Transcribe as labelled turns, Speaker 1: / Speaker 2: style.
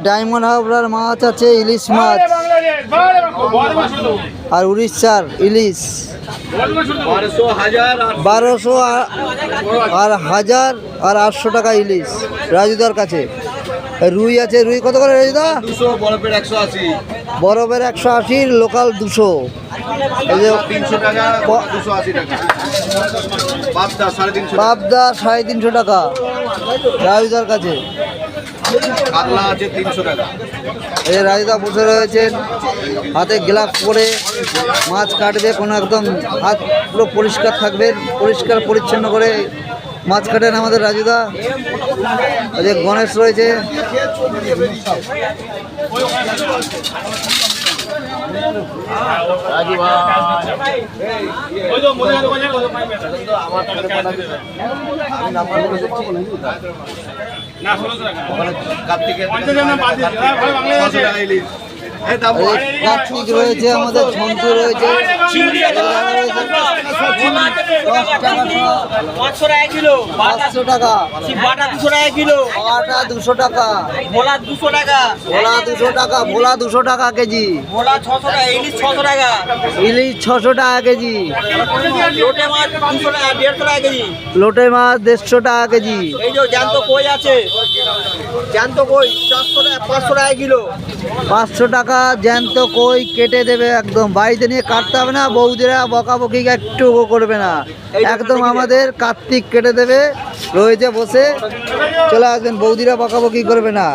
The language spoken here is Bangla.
Speaker 1: ডায়মন্ড হাবড়ার মাছ আছে, ইলিশ মাছ আর উড়িষ্যার ইলিশ 1200 আর 1000 আর 800 টাকা ইলিশ রাজুদার কাছে। রুই আছে, রুই কত করে রাজুদা? বরফের 180, লোকাল 200। এই যে
Speaker 2: 300 টাকা 280 টাকা। পাবদা 350
Speaker 1: পাবদা 350 টাকা রাজুদার কাছে।
Speaker 2: কাতলা আছে 300 টাকা।
Speaker 1: এই রাজুদা বসে রয়েছেন, হাতে গ্লাভস পরে মাছ কাটবে, কোনো একদম হাত পুরো পরিষ্কার থাকবেন, পরিষ্কার পরিচ্ছন্ন করে মাছ কাটেন আমাদের রাজুদা। এই যে গণেশ রয়েছে, কার্তিক রয়েছে, আমাদের ঝন্টু রয়েছে, 500 টাকা, বাটা 200 টাকা, ভোলা 200 টাকা, ভোলা 200 টাকা কেজি, ইলিশ 600 টাকা কেজি, লোটে মাছ 150 টাকা কেজি।
Speaker 3: এই যে জ্যান্ত কই আছে, জ্যান্ত কই 500 টাকা কিলো।
Speaker 1: 500 টাকা জ্যান্ত কই কেটে দেবে, একদম বাড়িতে নিয়ে কাটতে হবে না, বৌদিরা বকাবকি একটু করবে না, একদম আমাদের কার্তিক কেটে দেবে, রয়েছে বসে, চলে আসবেন, বৌদিরা বকাবকি করবে না।